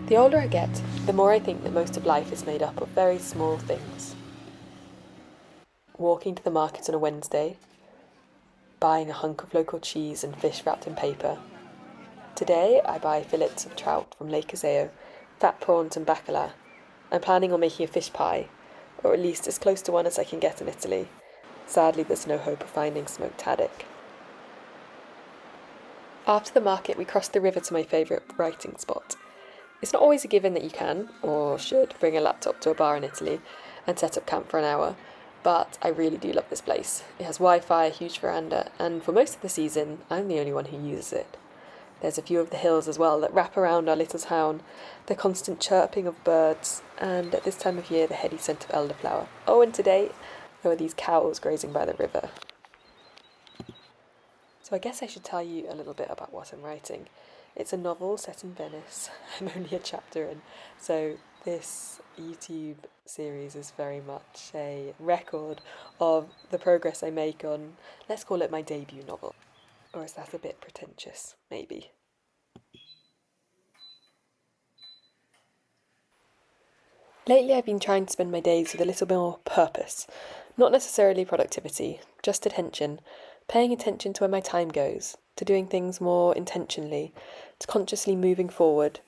The older I get, the more I think that most of life is made up of very small things. Walking to the market on a Wednesday, buying a hunk of local cheese and fish wrapped in paper. Today I buy fillets of trout from Lake Iseo, fat prawns and bacala. I'm planning on making a fish pie, or at least as close to one as I can get in Italy. Sadly, there's no hope of finding smoked haddock. After the market, we crossed the river to my favourite writing spot. It's not always a given that you can, or should, bring a laptop to a bar in Italy and set up camp for an hour, but I really do love this place. It has Wi-Fi, a huge veranda, and for most of the season, I'm the only one who uses it. There's a view of the hills as well that wrap around our little town, the constant chirping of birds, and at this time of year, the heady scent of elderflower. Oh, and today, there were these cows grazing by the river. So I guess I should tell you a little bit about what I'm writing. It's a novel set in Venice. I'm only a chapter in, so this YouTube series is very much a record of the progress I make on, let's call it my debut novel. Or is that a bit pretentious? Maybe. Lately I've been trying to spend my days with a little bit more purpose. Not necessarily productivity, just attention. Paying attention to where my time goes, to doing things more intentionally, to consciously moving forward,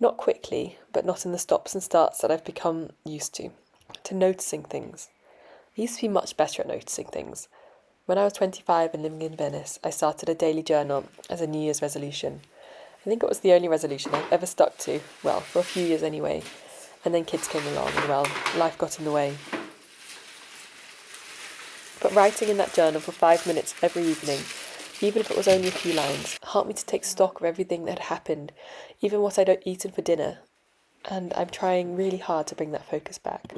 not quickly, but not in the stops and starts that I've become used to noticing things. I used to be much better at noticing things. When I was 25 and living in Venice, I started a daily journal as a New Year's resolution. I think it was the only resolution I've ever stuck to, well, for a few years anyway. And then kids came along and, well, life got in the way. But writing in that journal for 5 minutes every evening, even if it was only a few lines, helped me to take stock of everything that had happened, even what I'd eaten for dinner. And I'm trying really hard to bring that focus back.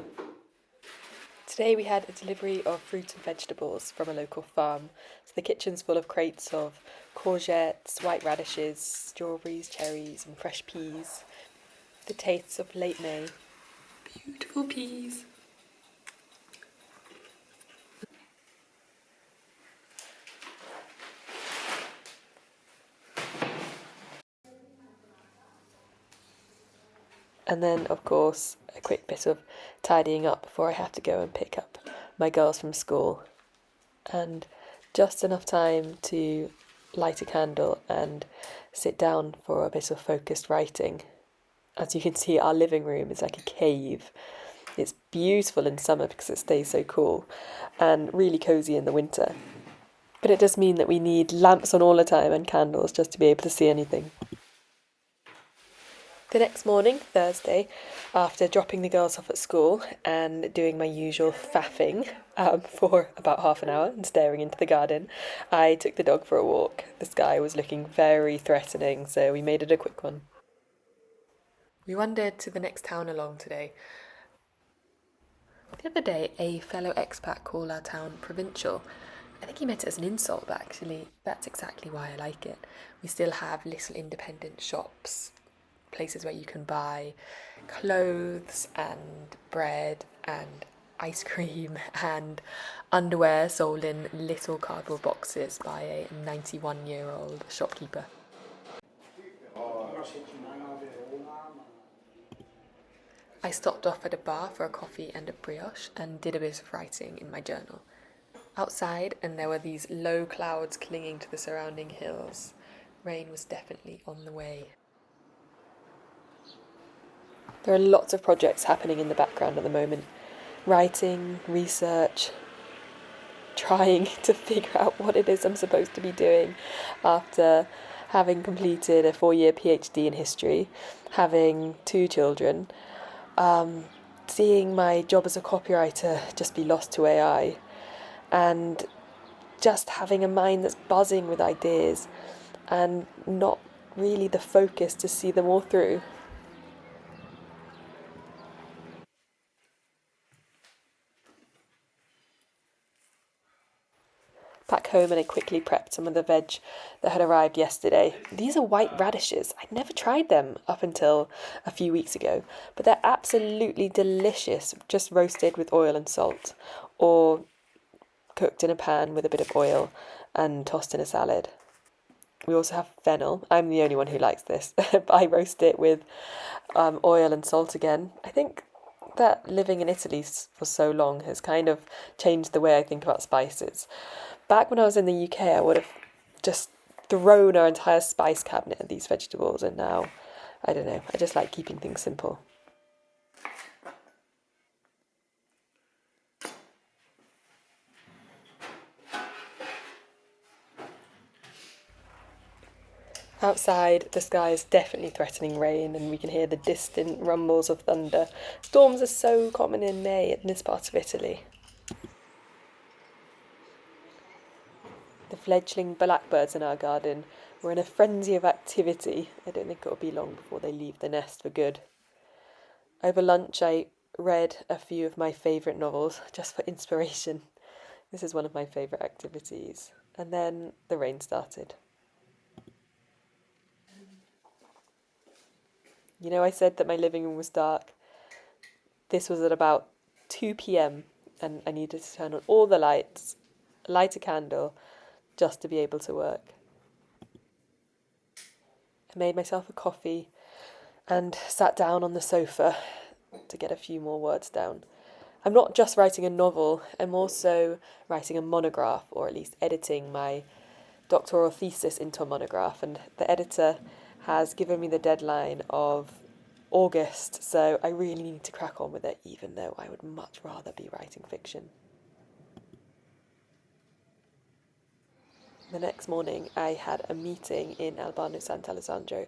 Today we had a delivery of fruit and vegetables from a local farm. So the kitchen's full of crates of courgettes, white radishes, strawberries, cherries and fresh peas. The tastes of late May. Beautiful peas. And then, of course, a quick bit of tidying up before I have to go and pick up my girls from school. And just enough time to light a candle and sit down for a bit of focused writing. As you can see, our living room is like a cave. It's beautiful in summer because it stays so cool, and really cosy in the winter. But it does mean that we need lamps on all the time and candles just to be able to see anything. The next morning, Thursday, after dropping the girls off at school and doing my usual faffing for about half an hour and staring into the garden, I took the dog for a walk. The sky was looking very threatening, so we made it a quick one. We wandered to the next town along today. The other day, a fellow expat called our town provincial. I think he meant it as an insult, but actually that's exactly why I like it. We still have little independent shops, places where you can buy clothes and bread and ice cream and underwear sold in little cardboard boxes by a 91-year-old shopkeeper. I stopped off at a bar for a coffee and a brioche and did a bit of writing in my journal. Outside, and there were these low clouds clinging to the surrounding hills. Rain was definitely on the way. There are lots of projects happening in the background at the moment. Writing, research, trying to figure out what it is I'm supposed to be doing after having completed a 4-year PhD in history, having 2 children, seeing my job as a copywriter just be lost to AI, and just having a mind that's buzzing with ideas and not really the focus to see them all through. Back home, and I quickly prepped some of the veg that had arrived yesterday. These are white radishes. I'd never tried them up until a few weeks ago, but they're absolutely delicious, just roasted with oil and salt, or cooked in a pan with a bit of oil and tossed in a salad. We also have fennel. I'm the only one who likes this. But I roast it with oil and salt again. I think that living in Italy for so long has kind of changed the way I think about spices. Back when I was in the UK, I would have just thrown our entire spice cabinet at these vegetables, and now, I don't know, I just like keeping things simple. Outside, the sky is definitely threatening rain, and we can hear the distant rumbles of thunder. Storms are so common in May in this part of Italy. The fledgling blackbirds in our garden were in a frenzy of activity. I don't think it'll be long before they leave the nest for good. Over lunch, I read a few of my favourite novels just for inspiration. This is one of my favourite activities. And then the rain started. You know, I said that my living room was dark. This was at about 2 p.m. and I needed to turn on all the lights, light a candle, just to be able to work. I made myself a coffee and sat down on the sofa to get a few more words down. I'm not just writing a novel, I'm also writing a monograph, or at least editing my doctoral thesis into a monograph, and the editor has given me the deadline of August, so I really need to crack on with it, even though I would much rather be writing fiction. The next morning, I had a meeting in Albano Sant'Alessandro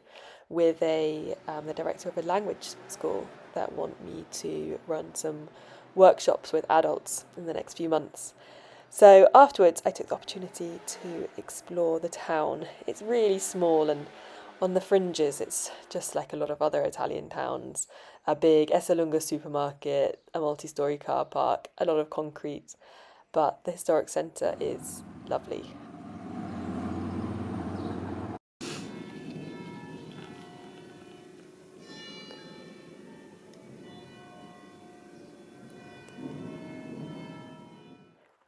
with the director of a language school that want me to run some workshops with adults in the next few months. So afterwards, I took the opportunity to explore the town. It's really small and on the fringes, it's just like a lot of other Italian towns. A big Esselunga supermarket, a multi-storey car park, a lot of concrete, but the historic centre is lovely.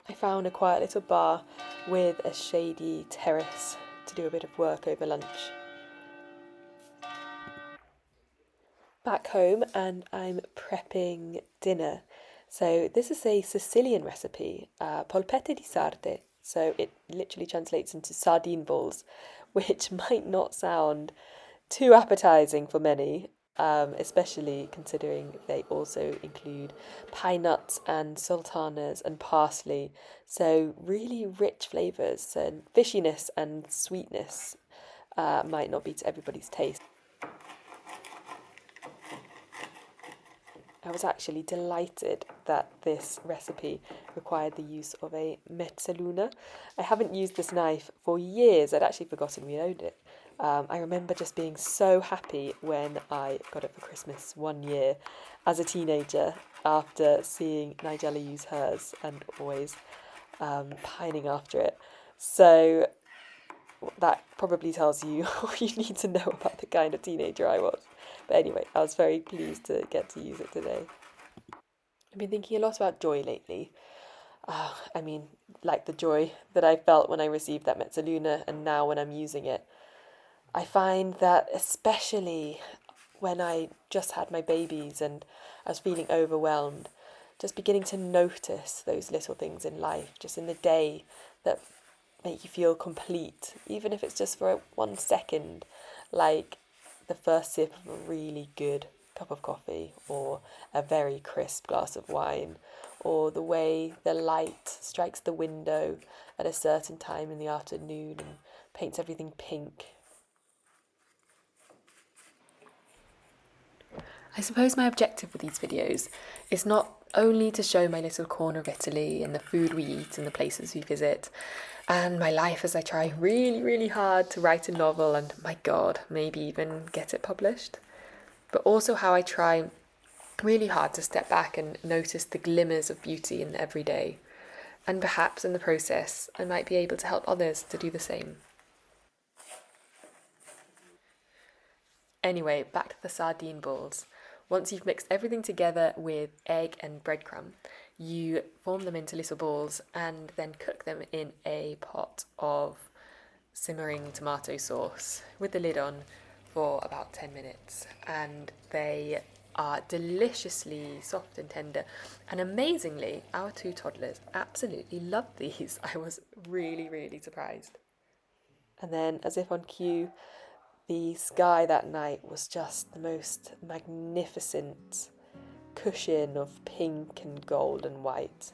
I found a quiet little bar with a shady terrace to do a bit of work over lunch. Back home and I'm prepping dinner. So this is a Sicilian recipe, polpette di sarde. So it literally translates into sardine balls, which might not sound too appetizing for many, especially considering they also include pine nuts and sultanas and parsley. So really rich flavors and fishiness and sweetness might not be to everybody's taste. I was actually delighted that this recipe required the use of a mezzaluna. I haven't used this knife for years. I'd actually forgotten we owned it. I remember just being so happy when I got it for Christmas one year as a teenager after seeing Nigella use hers and always pining after it. So that probably tells you all you need to know about the kind of teenager I was. But anyway, I was very pleased to get to use it today. I've been thinking a lot about joy lately. I mean, like the joy that I felt when I received that mezzaluna and now when I'm using it. I find that especially when I just had my babies and I was feeling overwhelmed, just beginning to notice those little things in life, just in the day, that make you feel complete, even if it's just for 1 second, like the first sip of a really good cup of coffee or a very crisp glass of wine, or the way the light strikes the window at a certain time in the afternoon and paints everything pink. I suppose my objective with these videos is not only to show my little corner of Italy and the food we eat and the places we visit, and my life as I try really, really hard to write a novel and, my God, maybe even get it published, but also how I try really hard to step back and notice the glimmers of beauty in the everyday. And perhaps in the process, I might be able to help others to do the same. Anyway, back to the sardine balls. Once you've mixed everything together with egg and breadcrumb, you form them into little balls and then cook them in a pot of simmering tomato sauce with the lid on for about 10 minutes, and they are deliciously soft and tender. And amazingly, our two toddlers absolutely loved these. I was really, really surprised. And then, as if on cue, the sky that night was just the most magnificent cushion of pink and gold and white.